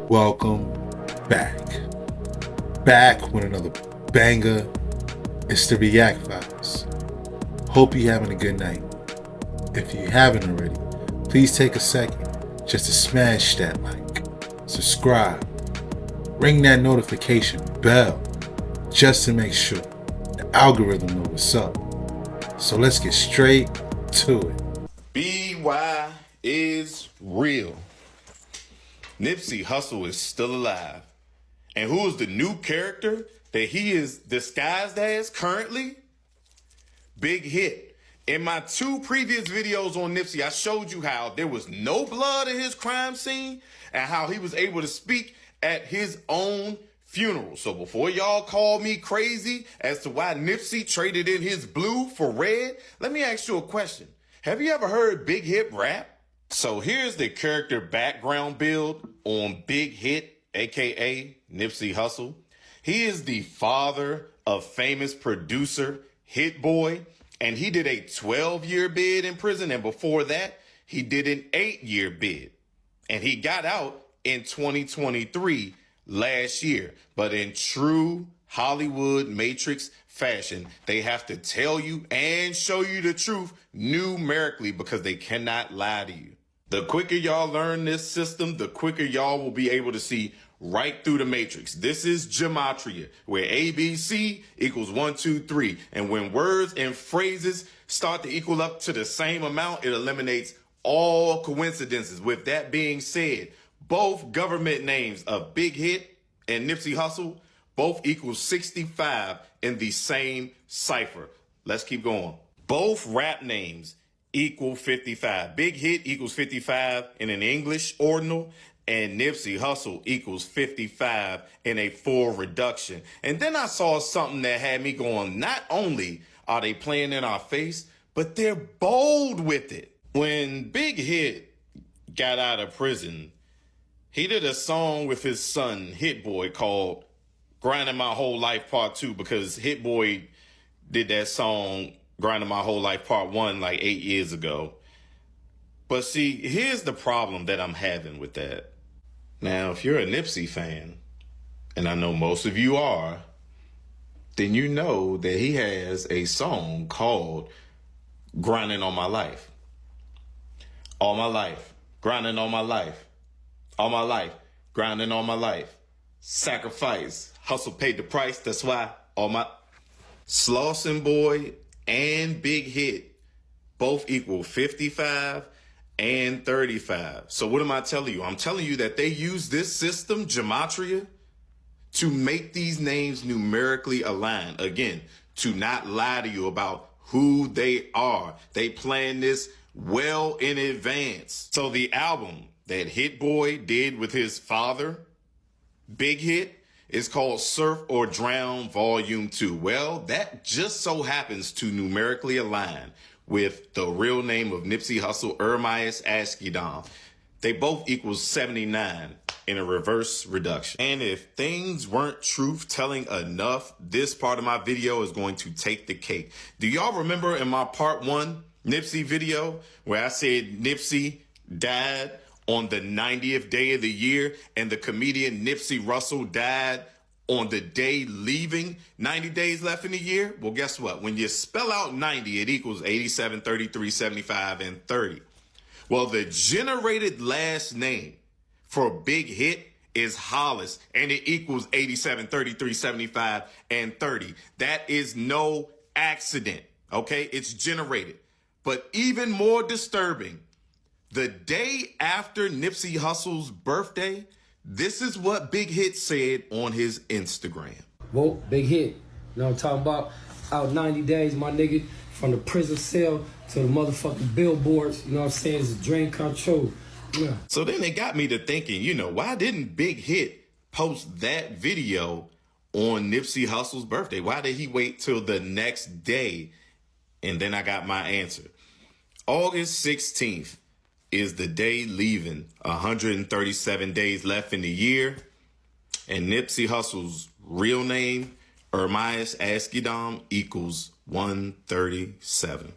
Welcome back. Back with another banger. It's the React Files. Hope you're having a good night. If you haven't already, please take a second just to smash that like, subscribe, ring that notification bell just to make sure the algorithm knows what's up. So let's get straight to it. BY is real. Nipsey Hussle is still alive. And who is the new character that he is disguised as currently? Big Hit. In my two previous videos on Nipsey, I showed you how there was no blood in his crime scene and how he was able to speak at his own funeral. So before y'all call me crazy as to why Nipsey traded in his blue for red, let me ask you a question. Have you ever heard Big Hit rap? So here's the character background build on Big Hit, aka Nipsey Hussle. He is the father of famous producer Hit Boy, and he did a 12-year bid in prison, and before that, he did an 8-year bid. And he got out in 2023 last year. But in true Hollywood Matrix fashion, they have to tell you and show you the truth numerically because they cannot lie to you. The quicker y'all learn this system, the quicker y'all will be able to see right through the matrix. This is gematria, where ABC equals 1, 2, 3. And when words and phrases start to equal up to the same amount, it eliminates all coincidences. With that being said, both government names of Big Hit and Nipsey Hussle both equal 65 in the same cipher. Let's keep going. Both rap names equal 55. Big Hit equals 55 in an English ordinal, and Nipsey Hussle equals 55 in a full reduction. And then I saw something that had me going, not only are they playing in our face, but they're bold with it. When Big Hit got out of prison, he did a song with his son, Hit Boy, called Grinding My Whole Life Part 2, because Hit Boy did that song, Grinding My Whole Life Part 1, like 8 years ago. But see, here's the problem that I'm having with that. Now, if you're a Nipsey fan, and I know most of you are, then you know that he has a song called Grinding on My Life. All my life, grinding on my life. All my life, grinding on my life. Sacrifice, hustle paid the price, that's why all my... Slauson Boy and Big Hit both equal 55 and 35. So what am I telling you? I'm telling you that they use this system, gematria, to make these names numerically align. Again, to not lie to you about who they are. They plan this well in advance. So the album that Hit Boy did with his father, Big Hit, is called Surf or Drown Volume 2. Well, that just so happens to numerically align with the real name of Nipsey Hussle, Ermias Askedom. They both equal 79 in a reverse reduction. And if things weren't truth-telling enough, this part of my video is going to take the cake. Do y'all remember in my part 1 Nipsey video where I said Nipsey died on the 90th day of the year, and the comedian Nipsey Hussle died on the day leaving 90 days left in the year? Well, guess what? When you spell out 90, it equals 87, 33, 75, and 30. Well, the generated last name for Big Hit is Hollis, and it equals 87, 33, 75, and 30. That is no accident, okay? It's generated. But even more disturbing, the day after Nipsey Hussle's birthday, this is what Big Hit said on his Instagram. Whoa, Big Hit. You know what I'm talking about? Out 90 days, my nigga, from the prison cell to the motherfucking billboards. You know what I'm saying? It's a dream come true. Yeah. So then it got me to thinking, why didn't Big Hit post that video on Nipsey Hussle's birthday? Why did he wait till the next day? And then I got my answer. August 16th. Is the day leaving, 137 days left in the year, and Nipsey Hussle's real name, Ermias Askedom, equals 137.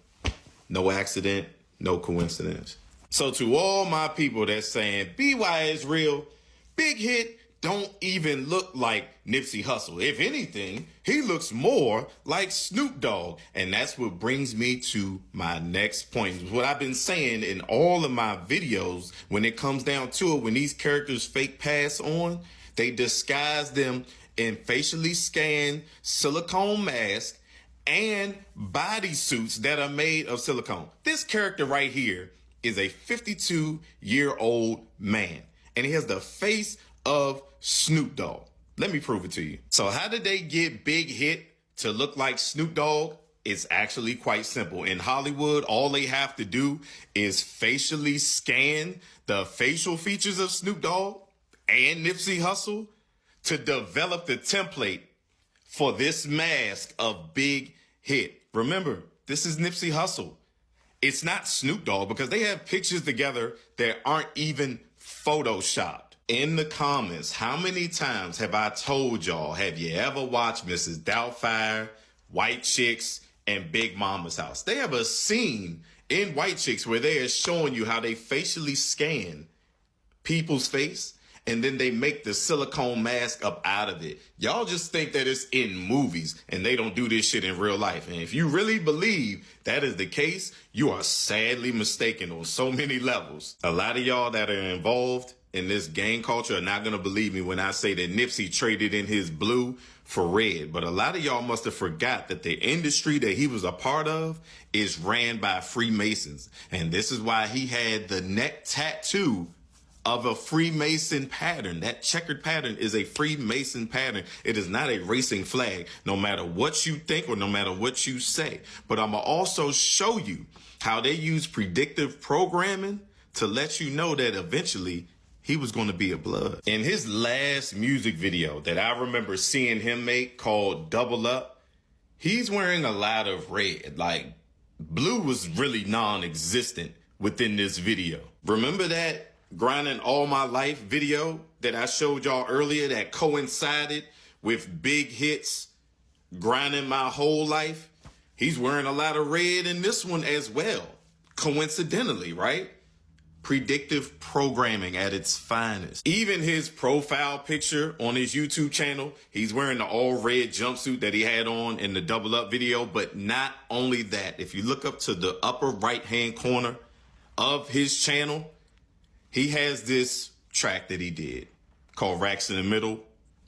No accident, no coincidence. So to all my people that's saying BY is real, Big Hit don't even look like Nipsey Hussle. If anything, he looks more like Snoop Dogg. And that's what brings me to my next point. What I've been saying in all of my videos, when it comes down to it, when these characters fake pass on, they disguise them in facially scanned silicone masks and bodysuits that are made of silicone. This character right here is a 52-year-old man, and he has the face of Snoop Dogg. Let me prove it to you. So how did they get Big Hit to look like Snoop Dogg? It's actually quite simple. In Hollywood, all they have to do is facially scan the facial features of Snoop Dogg and Nipsey Hussle to develop the template for this mask of Big Hit. Remember, this is Nipsey Hussle. It's not Snoop Dogg, because they have pictures together that aren't even photoshopped. In the comments, how many times have I told y'all, have you ever watched Mrs. Doubtfire, White Chicks, and Big Mama's House? They have a scene in White Chicks where they are showing you how they facially scan people's face, and then they make the silicone mask up out of it. Y'all just think that it's in movies, and they don't do this shit in real life. And if you really believe that is the case, you are sadly mistaken on so many levels. A lot of y'all that are involved in this gang culture are not going to believe me when I say that Nipsey traded in his blue for red. But a lot of y'all must have forgot that the industry that he was a part of is ran by Freemasons. And this is why he had the neck tattoo of a Freemason pattern. That checkered pattern is a Freemason pattern. It is not a racing flag, no matter what you think or no matter what you say. But I'm going to also show you how they use predictive programming to let you know that eventually he was going to be a blood. In his last music video that I remember seeing him make, called Double Up, he's wearing a lot of red. Like, blue was really non-existent within this video. Remember that Grinding All My Life video that I showed y'all earlier that coincided with Big Hit's Grinding My Whole Life? He's wearing a lot of red in this one as well, coincidentally, right? Predictive programming at its finest. Even his profile picture on his YouTube channel, he's wearing the all red jumpsuit that he had on in the Double Up video. But not only that, if you look up to the upper right hand corner of his channel, he has this track that he did called Racks in the Middle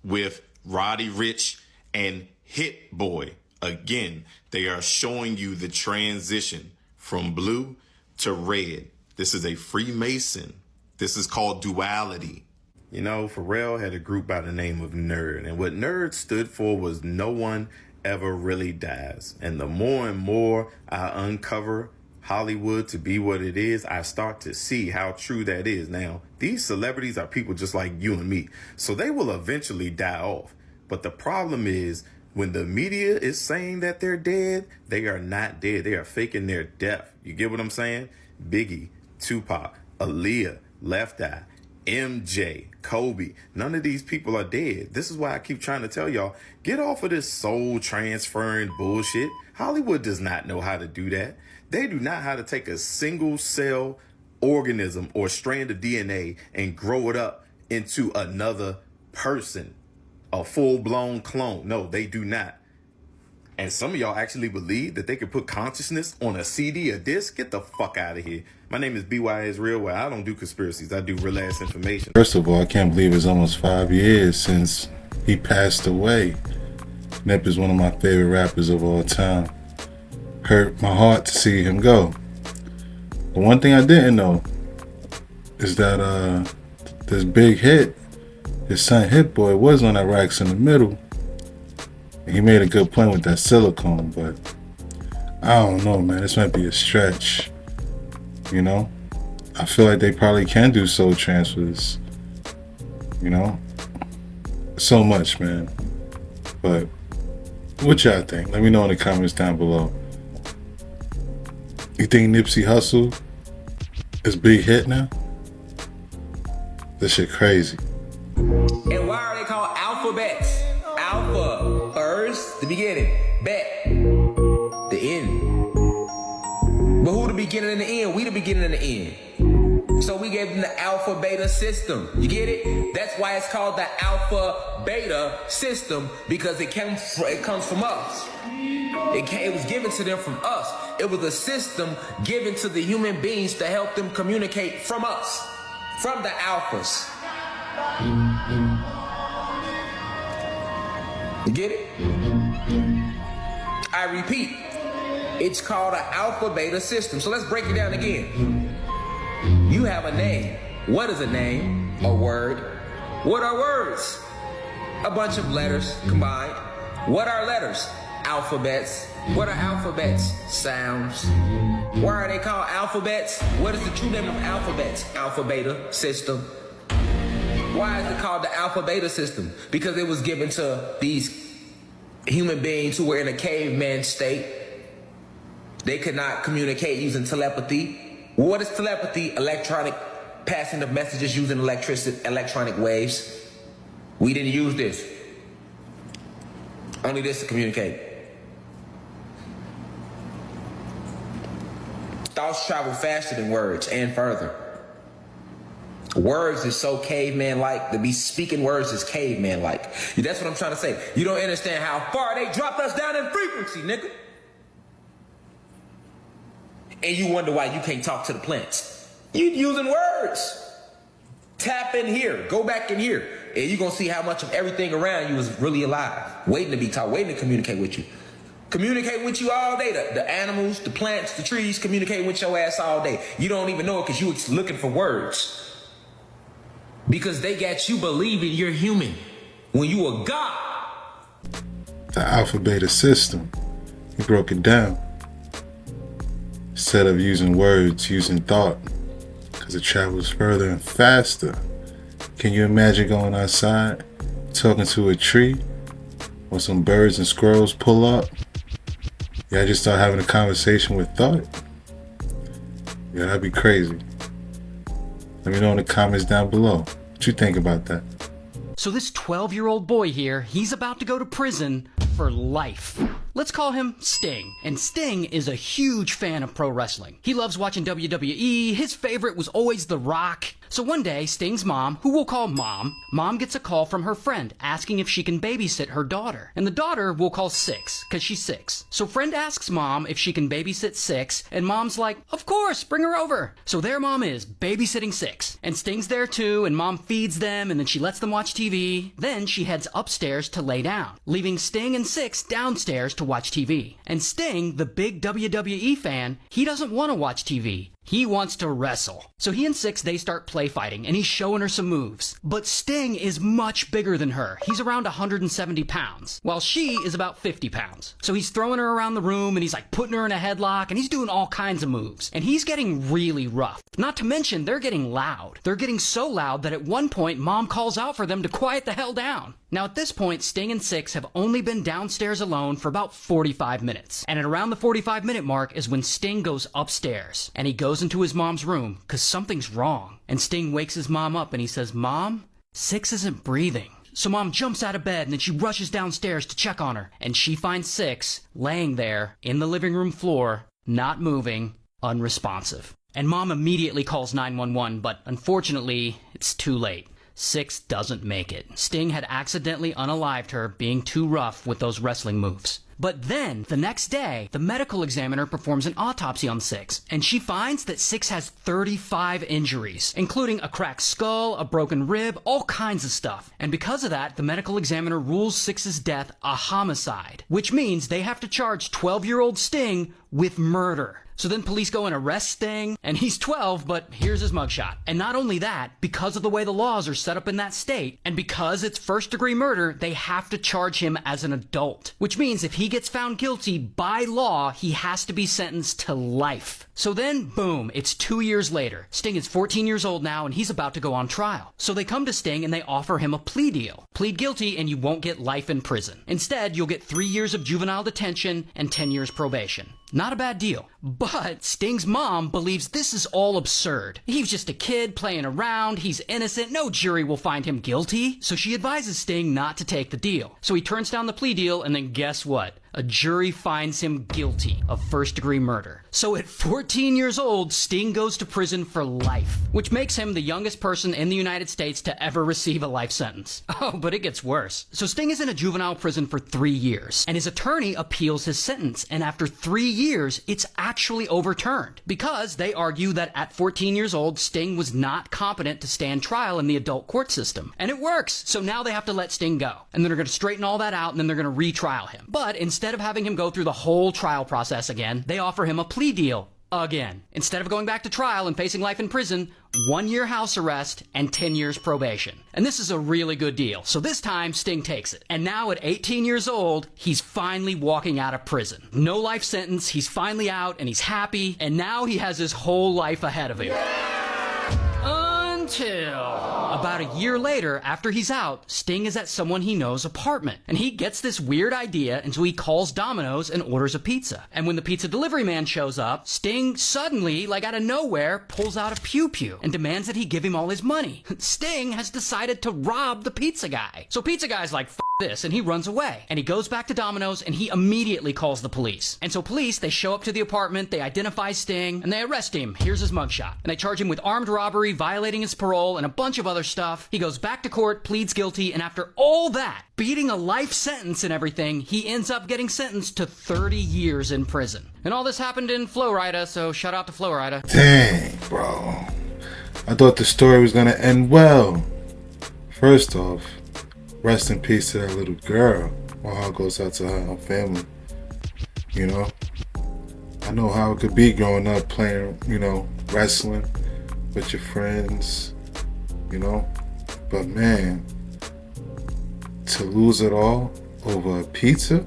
with Roddy Ricch and Hit Boy. Again, they are showing you the transition from blue to red. This is a Freemason. This is called duality. You know, Pharrell had a group by the name of NERD. And what NERD stood for was no one ever really dies. And the more and more I uncover Hollywood to be what it is, I start to see how true that is. Now, these celebrities are people just like you and me. So they will eventually die off. But the problem is, when the media is saying that they're dead, they are not dead. They are faking their death. You get what I'm saying? Biggie, Tupac, Aaliyah, Left Eye, MJ, Kobe. None of these people are dead. This is why I keep trying to tell y'all, get off of this soul transferring bullshit. Hollywood does not know how to do that. They do not know how to take a single cell organism or strand of DNA and grow it up into another person, a full-blown clone. No, they do not. And some of y'all actually believe that they could put consciousness on a CD or disc? Get the fuck out of here. My name is BY Israel, where I don't do conspiracies. I do real ass information. First of all, I can't believe it's almost 5 years since he passed away. Nip is one of my favorite rappers of all time. Hurt my heart to see him go. But one thing I didn't know is that this Big Hit, his son Hit Boy, was on that Racks in the Middle. He made a good point with that silicone, but I don't know, man. This might be a stretch. You know? I feel like they probably can do soul transfers. You know? So much, man. But what y'all think? Let me know in the comments down below. You think Nipsey Hussle is Big Hit now? This shit crazy. And why are they called alphabets? Alpha, first, the beginning. Bet, the end. But who the beginning and the end? We the beginning and the end. So So we gave them the alpha beta system. You get it? That's why it's called the alpha beta system, because it comes from us. It was given to them from us. It was a system given to the human beings to help them communicate from us, from the alphas. You get it? I repeat, it's called an alpha beta system. So let's break it down again. You have a name. What is a name? A word. What are words? A bunch of letters combined. What are letters? Alphabets. What are alphabets? Sounds. Why are they called alphabets? What is the true name of alphabets? Alpha beta system. Why is it called the alpha beta system? Because it was given to these human beings who were in a caveman state. They could not communicate using telepathy. What is telepathy? Electronic passing of messages using electronic waves. We didn't use this. Only this to communicate. Thoughts travel faster than words and further. Words is so caveman-like. To be speaking words is caveman-like. That's what I'm trying to say. You don't understand how far they dropped us down in frequency, nigga. And you wonder why you can't talk to the plants. You using words. Tap in here. Go back in here. And you're going to see how much of everything around you is really alive. Waiting to be taught. Waiting to communicate with you. Communicate with you all day. The animals, the plants, the trees communicate with your ass all day. You don't even know it because you looking for words. Because they got you believing you're human when you a god. The alpha beta system. He broke it down. Instead of using words, using thought. Because it travels further and faster. Can you imagine going outside, talking to a tree, or some birds and squirrels pull up? Yeah, I just start having a conversation with thought. Yeah, that'd be crazy. Let me know in the comments down below. What you think about that? So this 12-year-old boy here, he's about to go to prison for life. Let's call him Sting. And Sting is a huge fan of pro wrestling. He loves watching WWE. His favorite was always The Rock. So one day, Sting's mom, who we'll call Mom gets a call from her friend asking if she can babysit her daughter. And the daughter we'll call Six, because she's 6. So friend asks Mom if she can babysit Six, and Mom's like, of course, bring her over. So there Mom is, babysitting Six. And Sting's there too, and Mom feeds them, and then she lets them watch TV. Then she heads upstairs to lay down, leaving Sting and Six downstairs to watch TV. And Sting, the big WWE fan, he doesn't want to watch TV. He wants to wrestle. So he and Six, they start play fighting, and he's showing her some moves. But Sting is much bigger than her. He's around 170 pounds, while she is about 50 pounds. So he's throwing her around the room, and he's like putting her in a headlock, and he's doing all kinds of moves. And he's getting really rough. Not to mention, they're getting loud. They're getting so loud that at one point, Mom calls out for them to quiet the hell down. Now at this point, Sting and Six have only been downstairs alone for about 45 minutes. And at around the 45-minute mark is when Sting goes upstairs. And he goes into his mom's room, because something's wrong. And Sting wakes his mom up and he says, Mom, Six isn't breathing. So Mom jumps out of bed and then she rushes downstairs to check on her. And she finds Six laying there in the living room floor, not moving, unresponsive. And Mom immediately calls 911, but unfortunately, it's too late. Six doesn't make it. Sting had accidentally unalived her, being too rough with those wrestling moves. But then, the next day, the medical examiner performs an autopsy on Six, and she finds that Six has 35 injuries, including a cracked skull, a broken rib, all kinds of stuff. And because of that, the medical examiner rules Six's death a homicide, which means they have to charge 12-year-old Sting with murder. So then police go and arrest Sting, and he's 12, but here's his mugshot. And not only that, because of the way the laws are set up in that state, and because it's first-degree murder, they have to charge him as an adult. Which means if he gets found guilty, by law, he has to be sentenced to life. So then, boom, it's 2 years later. Sting is 14 years old now, and he's about to go on trial. So they come to Sting and they offer him a plea deal. Plead guilty and you won't get life in prison. Instead, you'll get 3 years of juvenile detention and 10 years probation. Not a bad deal. But Sting's mom believes this is all absurd. He was just a kid playing around, he's innocent, no jury will find him guilty. So she advises Sting not to take the deal. So he turns down the plea deal, and then guess what? a jury finds him guilty of first-degree murder. So at 14 years old, Sting goes to prison for life, which makes him the youngest person in the United States to ever receive a life sentence. Oh, but it gets worse. So Sting is in a juvenile prison for 3 years, and his attorney appeals his sentence, and after 3 years, it's actually overturned, because they argue that at 14 years old, Sting was not competent to stand trial in the adult court system. And it works, so now they have to let Sting go. And then they're going to straighten all that out, and then they're going to retrial him. But instead of having him go through the whole trial process again, they offer him a plea deal again. Instead of going back to trial and facing life in prison, 1 year house arrest and 10 years probation. And this is a really good deal. So this time, Sting takes it. And now at 18 years old, he's finally walking out of prison. No life sentence, he's finally out, and he's happy, and now he has his whole life ahead of him. Until about a year later, after he's out, Sting is at someone he know's apartment, and he gets this weird idea, and so he calls Domino's and orders a pizza. And when the pizza delivery man shows up, Sting suddenly, like out of nowhere, pulls out a pew-pew and demands that he give him all his money. Sting has decided to rob the pizza guy. So pizza guy's like, F this, and he runs away. And he goes back to Domino's, and he immediately calls the police. And so police, they show up to the apartment, they identify Sting, and they arrest him. Here's his mugshot. And they charge him with armed robbery, violating his parole, and a bunch of other stuff. He goes back to court, pleads guilty, and after all that, beating a life sentence and everything, he ends up getting sentenced to 30 years in prison. And all this happened in Florida, so shout out to Florida. Dang, bro. I thought the story was gonna end well. First off, rest in peace to that little girl. My heart goes out to her and her family. You know? I know how it could be growing up playing, wrestling with your friends, But man, to lose it all over a pizza?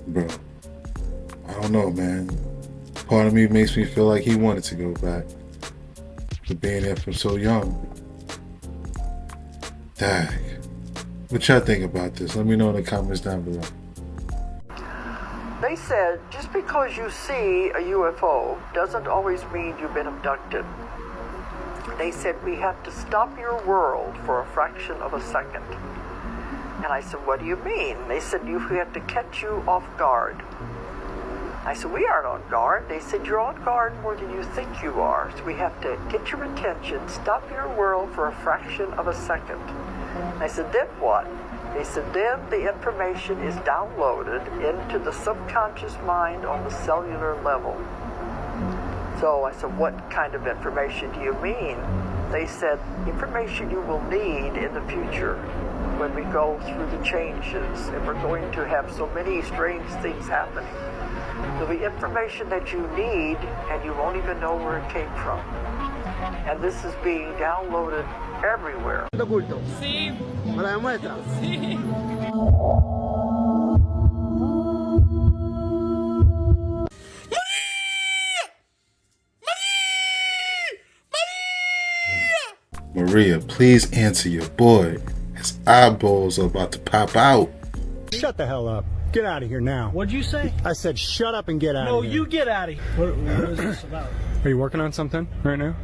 Bro, I don't know, man. Part of me makes me feel like he wanted to go back for being there from so young. Dang. What y'all think about this? Let me know in the comments down below. They said just because you see a UFO doesn't always mean you've been abducted. They said we have to stop your world for a fraction of a second. And I said, what do you mean? They said, we have to catch you off guard. I said, we aren't on guard. They said, you're on guard more than you think you are. So we have to get your attention, stop your world for a fraction of a second. I said, then what? They said, then the information is downloaded into the subconscious mind on the cellular level. So I said, what kind of information do you mean? They said, information you will need in the future when we go through the changes, and we're going to have so many strange things happening. There'll be information that you need, and you won't even know where it came from. And this is being downloaded everywhere. Sí. ¿Me la demuestra? Sí. Maria, please answer your boy. His eyeballs are about to pop out. Shut the hell up. Get out of here now. What'd you say? I said shut up and get out No, of here. you get out of here. What is this about? Are you working on something right now?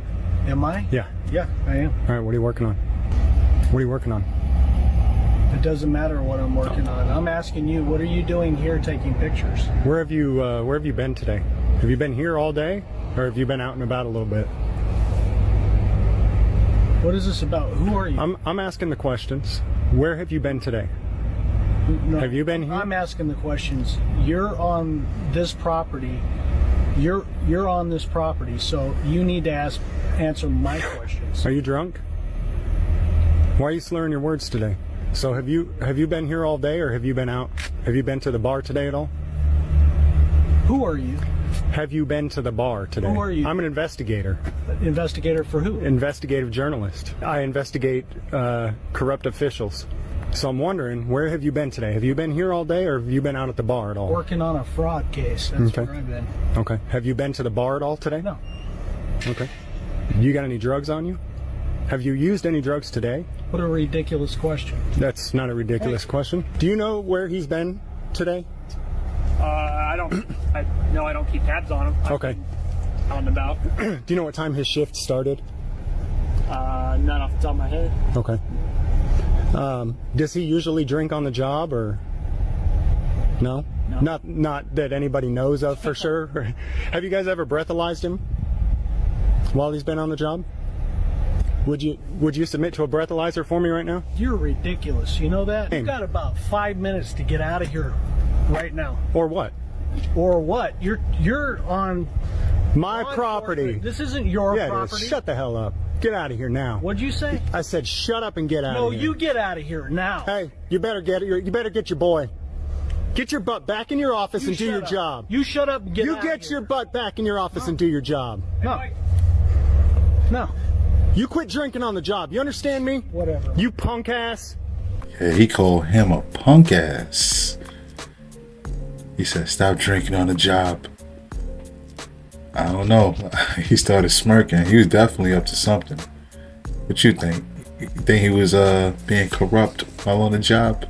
Am I? Yeah. Yeah, I am. All right, what are you working on? What are you working on? It doesn't matter what I'm working on. I'm asking you, what are you doing here taking pictures? Where have you been today? Have you been here all day? Or have you been out and about a little bit? What is this about? Who are you? I'm asking the questions. Where have you been today? No, have you been here? I'm asking the questions. You're on this property. You're on this property, so you need to answer my questions. Are you drunk? Why are you slurring your words today? So have you been here all day, or have you been out? Have you been to the bar today at all? Who are you? Have you been to the bar today? Who are you? I'm an investigator. Investigator for who? Investigative journalist. I investigate corrupt officials. So I'm wondering, where have you been today? Have you been here all day, or have you been out at the bar at all? Working on a fraud case. That's Okay. where I've been. Okay. Have you been to the bar at all today? No. Okay. You got any drugs on you? Have you used any drugs today? What a ridiculous question. That's not a ridiculous question. Do you know where he's been today? I don't keep tabs on him. Okay. Out and about. Do you know what time his shift started? Not off the top of my head. Okay. Does he usually drink on the job, or? No? Not that anybody knows of for sure? Have you guys ever breathalyzed him while he's been on the job? Would you submit to a breathalyzer for me right now? You're ridiculous. You know that? You've got about 5 minutes to get out of here right now. Or what? Or what? You're on my property. This isn't your property. Shut the hell up. Get out of here now. What'd you say? I said shut up and get out of here. No, you get out of here now. Hey, you better get your boy. Get your butt back in your office and do your job. You shut up and get out of here. You get your butt back in your office and do your job. No. No. You quit drinking on the job. You understand me? Whatever. You punk ass. Yeah, he called him a punk ass. He said, stop drinking on the job. I don't know. He started smirking. He was definitely up to something. What you think? You think he was being corrupt while on the job?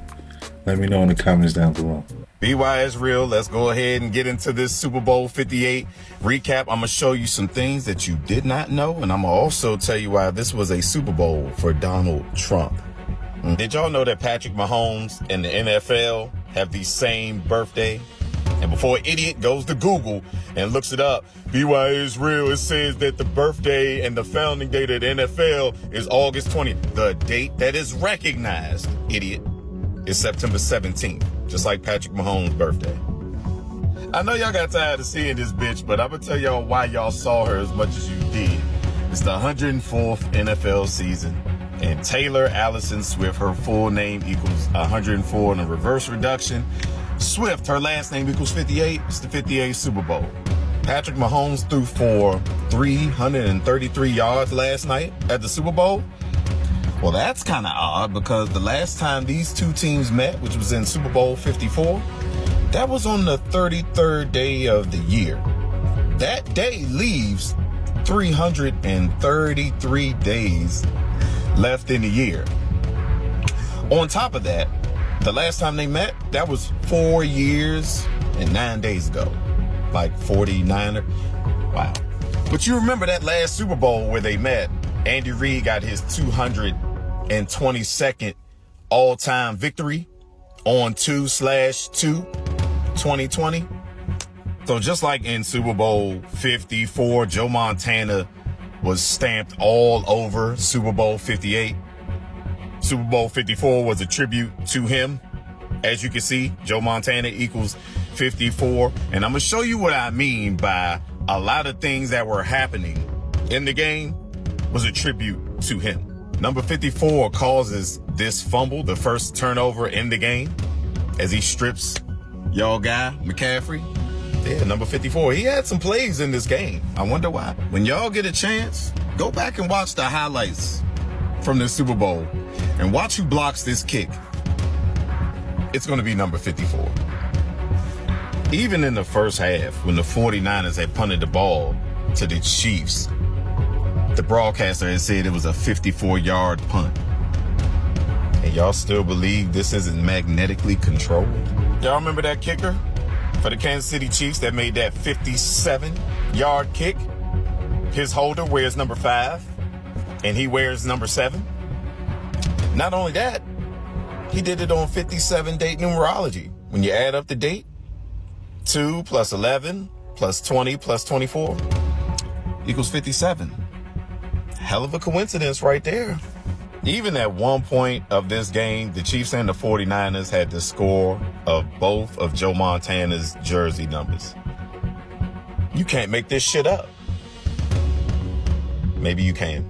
Let me know in the comments down below. BY is real. Let's go ahead and get into this Super Bowl 58 recap. I'm going to show you some things that you did not know. And I'm going to also tell you why this was a Super Bowl for Donald Trump. Did y'all know that Patrick Mahomes and the NFL have the same birthday? And before an idiot goes to Google and looks it up, BY is real. It says that the birthday and the founding date of the NFL is August 20th. The date that is recognized, idiot, is September 17th, just like Patrick Mahomes' birthday. I know y'all got tired of seeing this bitch, but I'm going to tell y'all why y'all saw her as much as you did. It's the 104th NFL season, and Taylor Allison Swift, her full name equals 104 in a reverse reduction. Swift, her last name equals 58. It's the 58th Super Bowl. Patrick Mahomes threw for 333 yards last night at the Super Bowl. Well, that's kind of odd because the last time these two teams met, which was in Super Bowl 54, that was on the 33rd day of the year. That day leaves 333 days left in the year. On top of that, the last time they met, that was 4 years and 9 days ago. Like 49er. Wow. But you remember that last Super Bowl where they met, Andy Reid got his 222nd all-time victory on 2/2/2020. So just like in Super Bowl 54, Joe Montana was stamped all over Super Bowl 58. Super Bowl 54 was a tribute to him. As you can see, Joe Montana equals 54. And I'm going to show you what I mean by a lot of things that were happening in the game was a tribute to him. Number 54 causes this fumble, the first turnover in the game, as he strips y'all guy, McCaffrey. Yeah, number 54. He had some plays in this game. I wonder why. When y'all get a chance, go back and watch the highlights from the Super Bowl and watch who blocks this kick. It's going to be number 54. Even in the first half, when the 49ers had punted the ball to the Chiefs, the broadcaster had said it was a 54-yard punt. And y'all still believe this isn't magnetically controlled? Y'all remember that kicker for the Kansas City Chiefs that made that 57-yard kick? His holder wears number 5, and he wears number 7. Not only that, he did it on 57 date numerology. When you add up the date, 2 plus 11 plus 20 plus 24 equals 57. Hell of a coincidence right there. Even at one point of this game, the Chiefs and the 49ers had the score of both of Joe Montana's jersey numbers. You can't make this shit up. Maybe you can.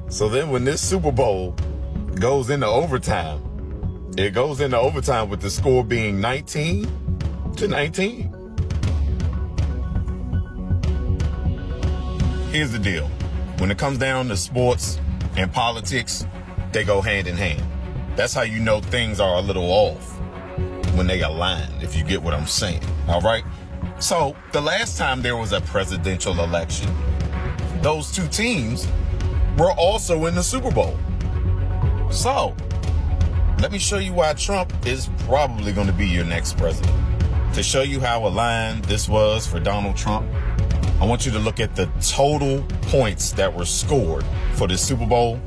So then when this Super Bowl goes into overtime, it goes into overtime with the score being 19-19. Here's the deal. When it comes down to sports and politics, they go hand in hand. That's how you know things are a little off, when they align, if you get what I'm saying. All right? So the last time there was a presidential election, those two teams were also in the Super Bowl. So let me show you why Trump is probably going to be your next president. To show you how aligned this was for Donald Trump, I want you to look at the total points that were scored for the Super Bowl.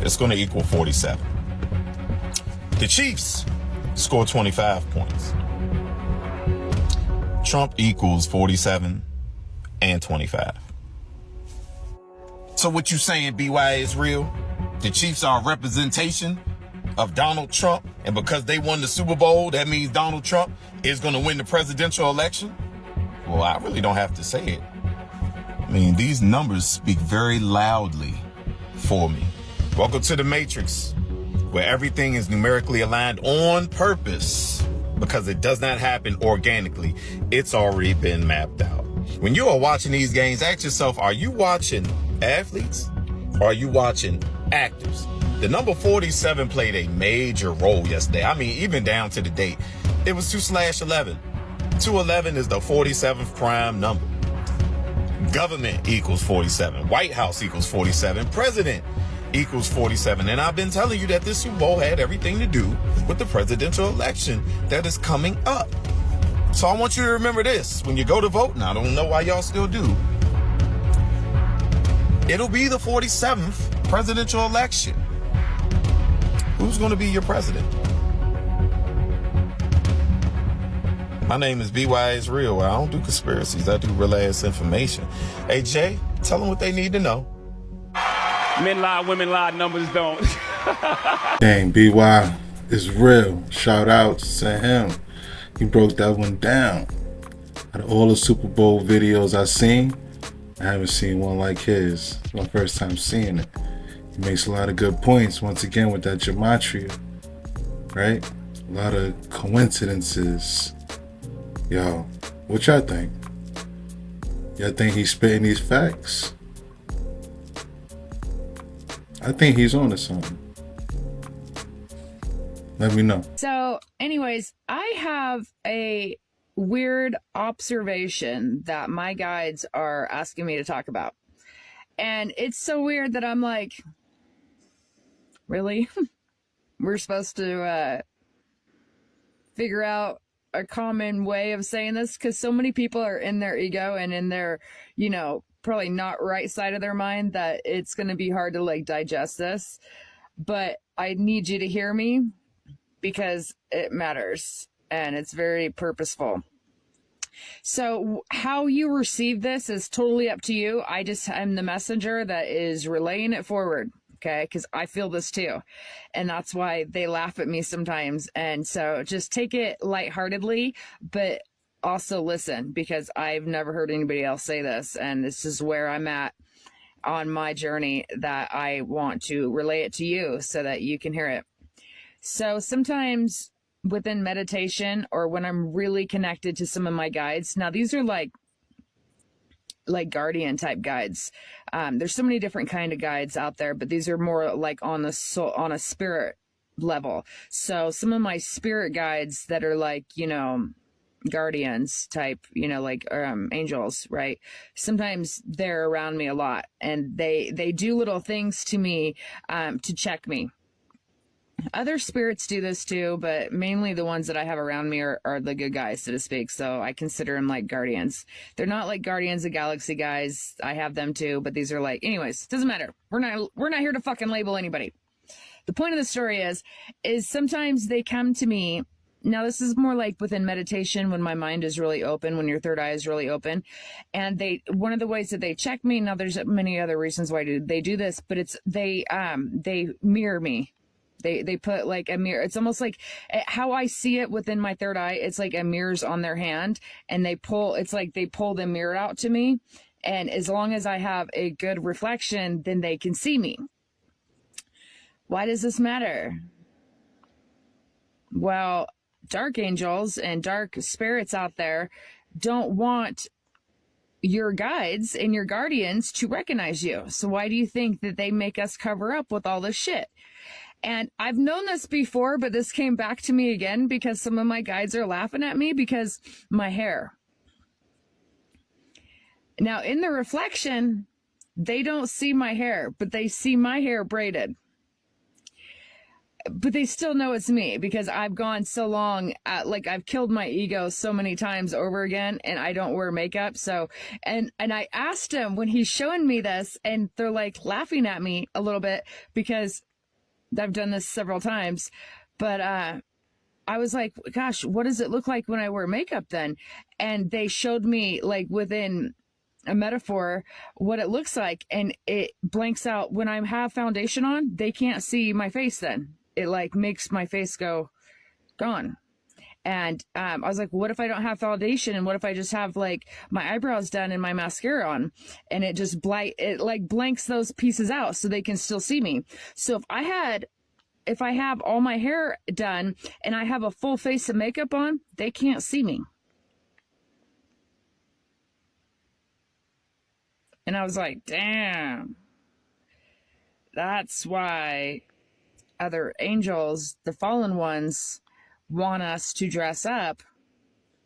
It's going to equal 47. The Chiefs score 25 points. Trump equals 47 and 25. So what you saying, BY, is real? The Chiefs are a representation of Donald Trump, and because they won the Super Bowl, that means Donald Trump is going to win the presidential election? Well, I really don't have to say it. I mean, these numbers speak very loudly for me. Welcome to the Matrix, where everything is numerically aligned on purpose, because it does not happen organically. It's already been mapped out. When you are watching these games, ask yourself, are you watching athletes or are you watching actors? The number 47 played a major role yesterday. I mean, even down to the date. It was 2/11. 211 is the 47th prime number. Government equals 47. White House equals 47. President equals 47. And I've been telling you that this Super Bowl had everything to do with the presidential election that is coming up. So I want you to remember this when you go to vote. Now, I don't know why y'all still do. It'll be the 47th presidential election. Who's going to be your president? My name is BY is Real. I don't do conspiracies. I do real ass information. Hey, Jay, tell them what they need to know. Men lie, women lie, numbers don't. Dang, BY is real. Shout out to him. He broke that one down. Out of all the Super Bowl videos I've seen, I haven't seen one like his. It's my first time seeing it. He makes a lot of good points, once again, with that gematria, right? A lot of coincidences. Yo, what y'all think? Y'all think he's spitting these facts? I think he's on to something. Let me know. So, anyways, I have a weird observation that my guides are asking me to talk about. And it's so weird that I'm like, really? We're supposed to figure out a common way of saying this? Because so many people are in their ego and in their, you know, probably not right side of their mind that it's going to be hard to like digest this. But I need you to hear me because it matters and it's very purposeful. So how you receive this is totally up to you. I'm the messenger that is relaying it forward. Okay. Cause I feel this too. And that's why they laugh at me sometimes. And so just take it lightheartedly, but also listen, because I've never heard anybody else say this. And this is where I'm at on my journey that I want to relay it to you so that you can hear it. So sometimes within meditation or when I'm really connected to some of my guides, now these are like guardian type guides. There's so many different kind of guides out there, but these are more like on the soul, on a spirit level. So some of my spirit guides that are like, you know, guardians type, you know, like angels, right? Sometimes they're around me a lot and they do little things to me to check me. Other spirits do this too, but mainly the ones that I have around me are the good guys, so to speak. So I consider them like guardians. They're not like Guardians of Galaxy guys. I have them too, but these are like, anyways, doesn't matter. We're not here to fucking label anybody. The point of the story is sometimes they come to me. Now this is more like within meditation when my mind is really open, when your third eye is really open. And one of the ways that they check me, now there's many other reasons why they do this, but it's, they mirror me. They put like a mirror. It's almost like how I see it within my third eye. It's like a mirror's on their hand and it's like they pull the mirror out to me. And as long as I have a good reflection, then they can see me. Why does this matter? Well, dark angels and dark spirits out there don't want your guides and your guardians to recognize you. So why do you think that they make us cover up with all this shit? And I've known this before, but this came back to me again because some of my guides are laughing at me because my hair. Now, in the reflection, they don't see my hair, but they see my hair braided. But they still know it's me because I've gone so long, like I've killed my ego so many times over again and I don't wear makeup. So, and I asked him when he's showing me this and they're like laughing at me a little bit because I've done this several times, but I was like, gosh, what does it look like when I wear makeup then? And they showed me like within a metaphor what it looks like, and it blanks out when I have foundation on. They can't see my face then. It like makes my face go gone. And I was like, what if I don't have foundation, and what if I just have like my eyebrows done and my mascara on, and it just blanks those pieces out so they can still see me. So if I have all my hair done and I have a full face of makeup on, they can't see me. And I was like, damn, that's why other angels, the fallen ones, want us to dress up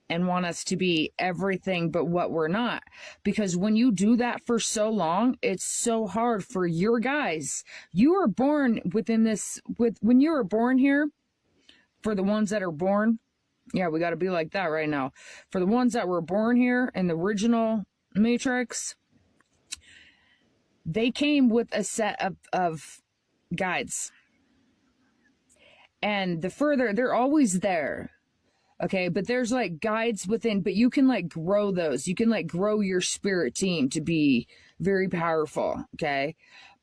and want us to be everything but what we're not. Because when you do that for so long, it's so hard for your guys. You were born within this, when you were born here, for the ones that are born, yeah, we got to be like that right now. For the ones that were born here in the original Matrix, they came with a set of guides. And the further, they're always there. Okay, but there's like guides within, but you can like grow those. You can like grow your spirit team to be very powerful. Okay.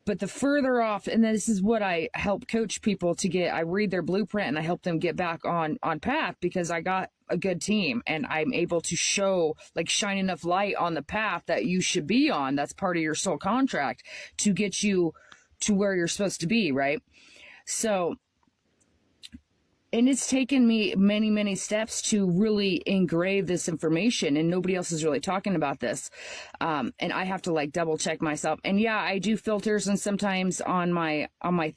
But the further off, and this is what I help coach people to get, I read their blueprint and I help them get back on path, because I got a good team and I'm able to shine enough light on the path that you should be on. That's part of your soul contract to get you to where you're supposed to be. Right. So, and it's taken me many, many steps to really engrave this information, and nobody else is really talking about this. And I have to like double check myself. And yeah, I do filters and sometimes on my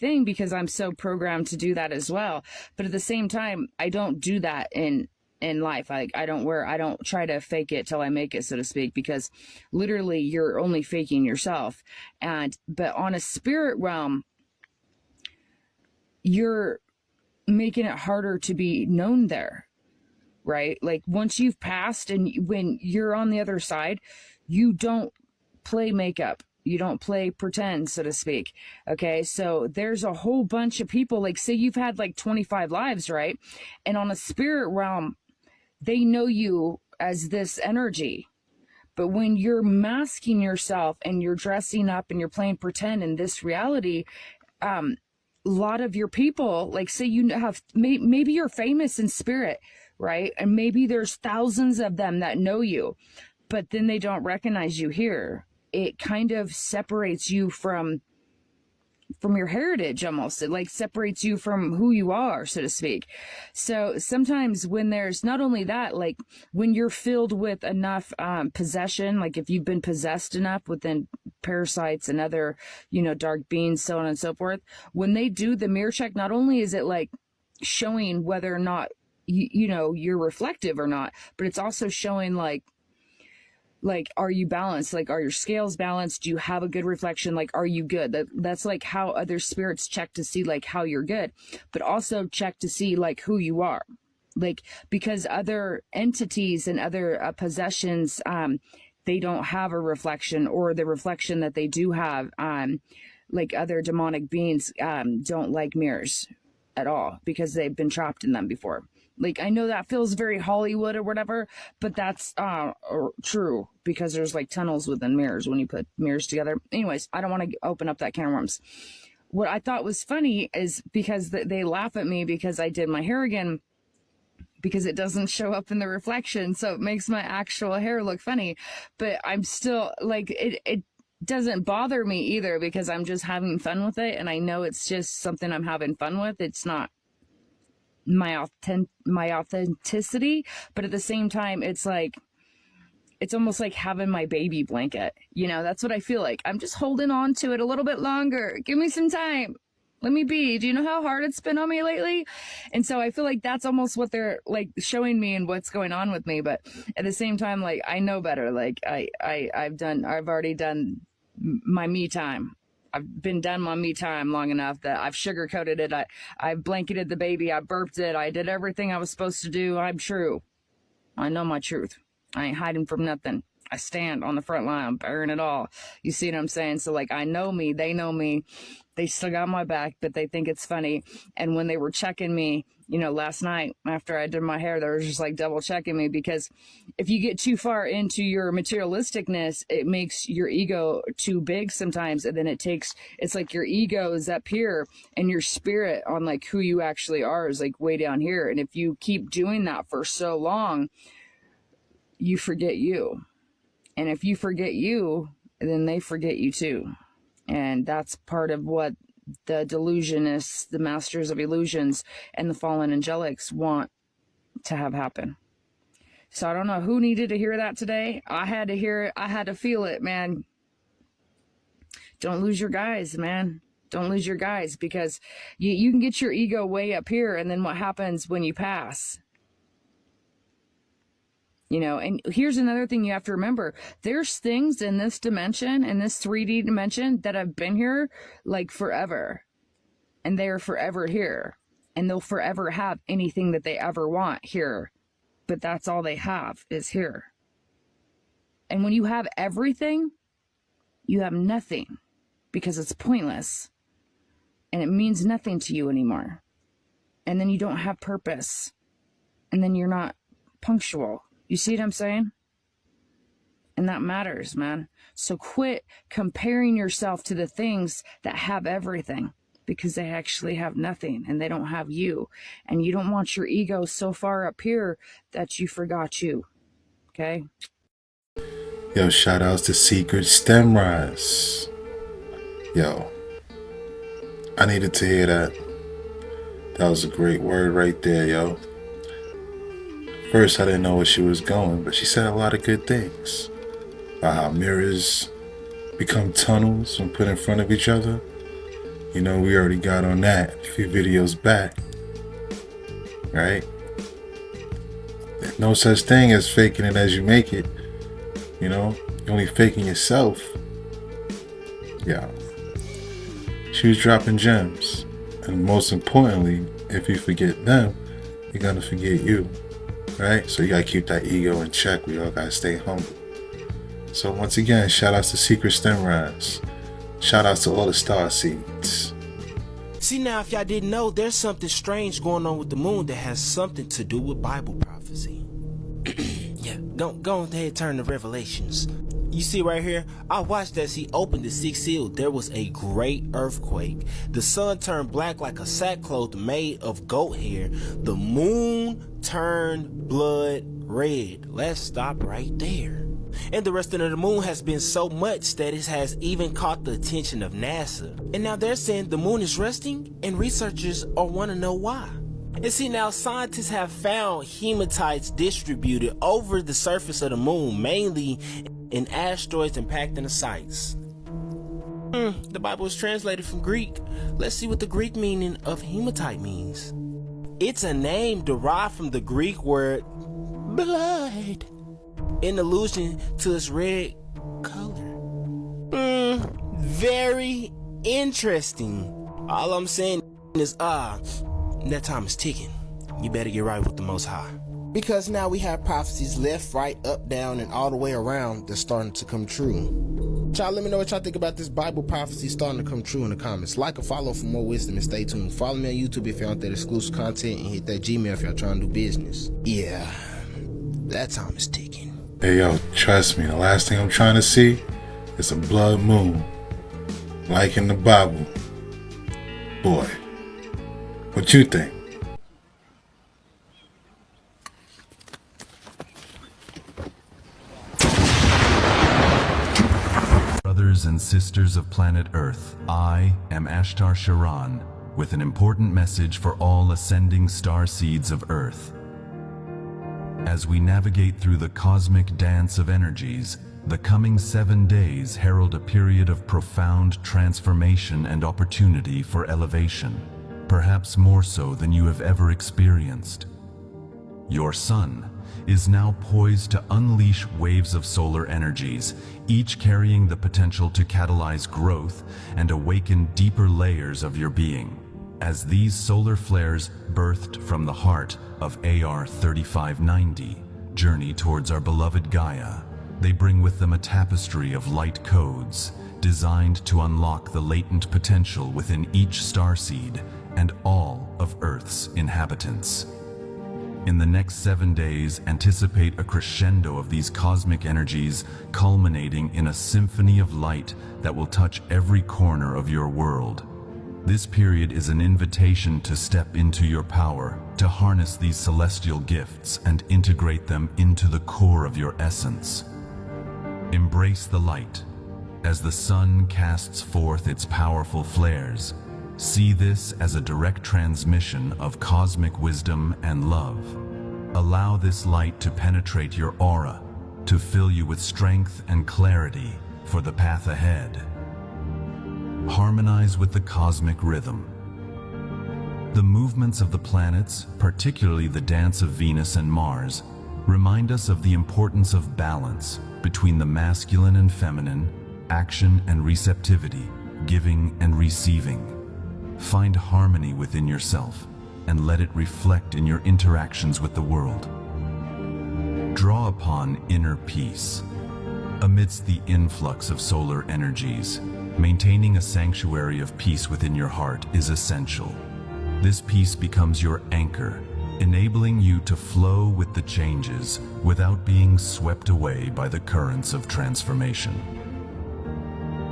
thing, because I'm so programmed to do that as well. But at the same time, I don't do that in life. I don't try to fake it till I make it, so to speak, because literally you're only faking yourself. But on a spirit realm, you're making it harder to be known there, right? Like once you've passed, and when you're on the other side, you don't play makeup. You don't play pretend, so to speak. Okay. So there's a whole bunch of people, like say you've had like 25 lives, right? And on a spirit realm, they know you as this energy. But when you're masking yourself and you're dressing up and you're playing pretend in this reality, a lot of your people, like say you have, maybe you're famous in spirit, right? And maybe there's thousands of them that know you, but then they don't recognize you here. It kind of separates you from your heritage almost. It like separates you from who you are, so to speak. So sometimes when there's not only that, like when you're filled with enough possession, like if you've been possessed enough within parasites and other, dark beings, so on and so forth, when they do the mirror check, not only is it like showing whether or not, you're reflective or not, but it's also showing like, are you balanced? Like, are your scales balanced? Do you have a good reflection? Like, are you good? That's like how other spirits check to see like how you're good, but also check to see like who you are. Like, because other entities and other possessions, they don't have a reflection, or the reflection that they do have, like other demonic beings, don't like mirrors at all because they've been trapped in them before. Like, I know that feels very Hollywood or whatever, but that's true, because there's like tunnels within mirrors when you put mirrors together. Anyways, I don't want to open up that can of worms. What I thought was funny is because they laugh at me because I did my hair again, because it doesn't show up in the reflection. So it makes my actual hair look funny, but I'm still like, it doesn't bother me either, because I'm just having fun with it. And I know it's just something I'm having fun with. It's not my authenticity, but at the same time, it's almost like having my baby blanket. That's what I feel like. I'm just holding on to it a little bit longer. Give me some time. Let me be. Do you know how hard it's been on me lately? And so I feel like that's almost what they're like showing me and what's going on with me. But at the same time, like, I know better. Like I've already done my me time. I've been done my me time long enough that I've sugarcoated it. I blanketed the baby. I burped it. I did everything I was supposed to do. I'm true. I know my truth. I ain't hiding from nothing. I stand on the front line. I'm bearing it all. You see what I'm saying? So like, I know me, they know me. They still got my back, but they think it's funny. And when they were checking me, you know, last night after I did my hair, they were just like double checking me, because if you get too far into your materialisticness, it makes your ego too big sometimes. And then it's like your ego is up here and your spirit on like who you actually are is like way down here. And if you keep doing that for so long, you forget you. And if you forget you, then they forget you too. And that's part of what the delusionists, the masters of illusions, and the fallen angelics want to have happen. So I don't know who needed to hear that today. I had to hear it. I had to feel it, man. Don't lose your guys, man. Don't lose your guys, because you can get your ego way up here, and then what happens when you pass? You know, and here's another thing you have to remember. There's things in this dimension, in this 3D dimension, that have been here like forever. And they are forever here. And they'll forever have anything that they ever want here. But that's all they have is here. And when you have everything, you have nothing. Because it's pointless. And it means nothing to you anymore. And then you don't have purpose. And then you're not punctual. You see what I'm saying? And that matters, man. So quit comparing yourself to the things that have everything, because they actually have nothing and they don't have you. And you don't want your ego so far up here that you forgot you. Okay? Yo, shout outs to Secret Stem Rise. Yo, I needed to hear that. That was a great word right there, yo. First, I didn't know where she was going, but she said a lot of good things about how mirrors become tunnels when put in front of each other. You know, we already got on that a few videos back, right? There's no such thing as faking it as you make it. You know, you're only faking yourself. Yeah. She was dropping gems. And most importantly, if you forget them, you're gonna forget you. Right? So you gotta keep that ego in check. We all gotta stay humble. So once again, shout outs to Secret Stem Rise. Shout outs to all the star seeds. See, now if y'all didn't know, there's something strange going on with the moon that has something to do with Bible prophecy. Yeah, go ahead and turn to Revelations. You see right here, I watched as he opened the sixth seal. There was a great earthquake. The sun turned black like a sackcloth made of goat hair. The moon turned blood red. Let's stop right there. And the rest of the moon has been so much that it has even caught the attention of NASA. And now they're saying the moon is resting, and researchers want to know why. And see, now scientists have found hematites distributed over the surface of the moon, mainly in asteroids impacting the sites. The Bible is translated from Greek. Let's see what the Greek meaning of hematite means. It's a name derived from the Greek word blood, in allusion to its red color. Very interesting. All I'm saying is, that time is ticking. You better get right with the Most High. Because now we have prophecies left, right, up, down, and all the way around that's starting to come true. Y'all let me know what y'all think about this Bible prophecy starting to come true in the comments. Like or follow for more wisdom and stay tuned. Follow me on YouTube if you want that exclusive content, and hit that Gmail if y'all trying to do business. Yeah, that time is ticking. Hey yo, trust me, the last thing I'm trying to see is a blood moon. Like in the Bible. Boy, what you think? Brothers and sisters of planet Earth, I am Ashtar Sharan with an important message for all ascending star seeds of Earth. As we navigate through the cosmic dance of energies, the coming 7 days herald a period of profound transformation and opportunity for elevation, perhaps more so than you have ever experienced. Your sun is now poised to unleash waves of solar energies, each carrying the potential to catalyze growth and awaken deeper layers of your being. As these solar flares, birthed from the heart of AR 3590, journey towards our beloved Gaia, They bring with them a tapestry of light codes designed to unlock the latent potential within each starseed and all of Earth's inhabitants. In the next 7 days, anticipate a crescendo of these cosmic energies culminating in a symphony of light that will touch every corner of your world. This period is an invitation to step into your power, to harness these celestial gifts and integrate them into the core of your essence. Embrace the light. As the sun casts forth its powerful flares, see this as a direct transmission of cosmic wisdom and love. Allow this light to penetrate your aura, to fill you with strength and clarity for the path ahead. Harmonize with the cosmic rhythm. The movements of the planets, particularly the dance of Venus and Mars, remind us of the importance of balance between the masculine and feminine, action and receptivity, giving and receiving. Find harmony within yourself and let it reflect in your interactions with the world. Draw upon inner peace. Amidst the influx of solar energies, maintaining a sanctuary of peace within your heart is essential. This peace becomes your anchor, enabling you to flow with the changes without being swept away by the currents of transformation.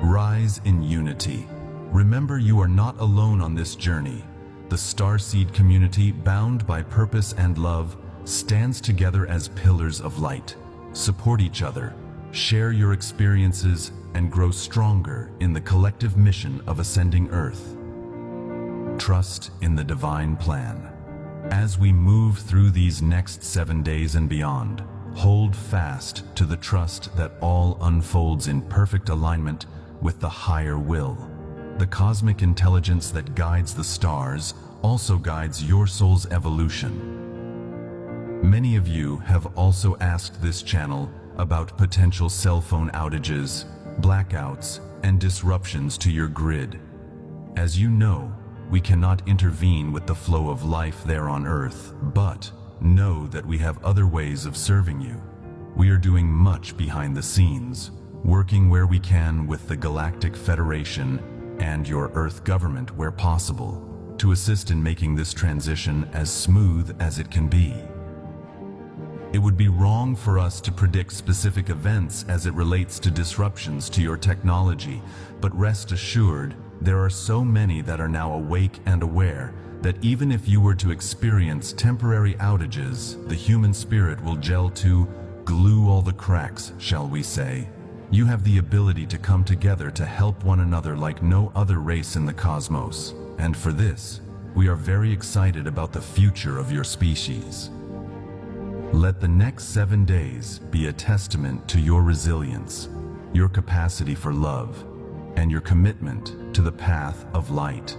Rise in unity. Remember, you are not alone on this journey. The starseed community, bound by purpose and love, stands together as pillars of light. Support each other, share your experiences, and grow stronger in the collective mission of ascending Earth. Trust in the divine plan. As we move through these next 7 days and beyond, hold fast to the trust that all unfolds in perfect alignment with the higher will. The cosmic intelligence that guides the stars also guides your soul's evolution. Many of you have also asked this channel about potential cell phone outages, blackouts, and disruptions to your grid. As you know, we cannot intervene with the flow of life there on Earth, but know that we have other ways of serving you. We are doing much behind the scenes, working where we can with the Galactic Federation and your Earth government where possible, to assist in making this transition as smooth as it can be. It would be wrong for us to predict specific events as it relates to disruptions to your technology, but rest assured, there are so many that are now awake and aware that even if you were to experience temporary outages, the human spirit will gel to glue all the cracks, shall we say. You have the ability to come together to help one another like no other race in the cosmos. And for this, we are very excited about the future of your species. Let the next 7 days be a testament to your resilience, your capacity for love, and your commitment to the path of light.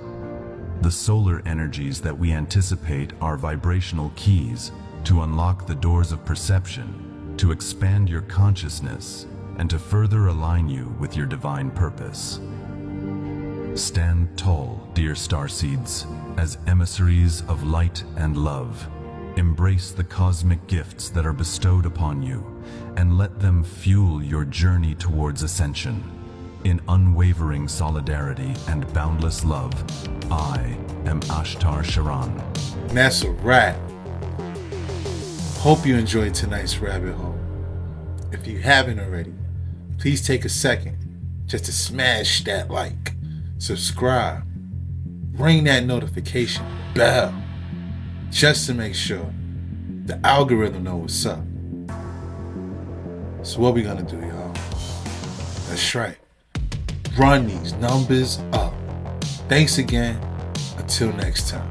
The solar energies that we anticipate are vibrational keys to unlock the doors of perception, to expand your consciousness, and to further align you with your divine purpose. Stand tall, dear starseeds, as emissaries of light and love. Embrace the cosmic gifts that are bestowed upon you, and let them fuel your journey towards ascension. In unwavering solidarity and boundless love, I am Ashtar Sharan. And that's a wrap. Hope you enjoyed tonight's rabbit hole. If you haven't already, please take a second just to smash that like, subscribe, ring that notification bell, just to make sure the algorithm knows what's up. So what we gonna do, y'all? That's right. Run these numbers up. Thanks again. Until next time.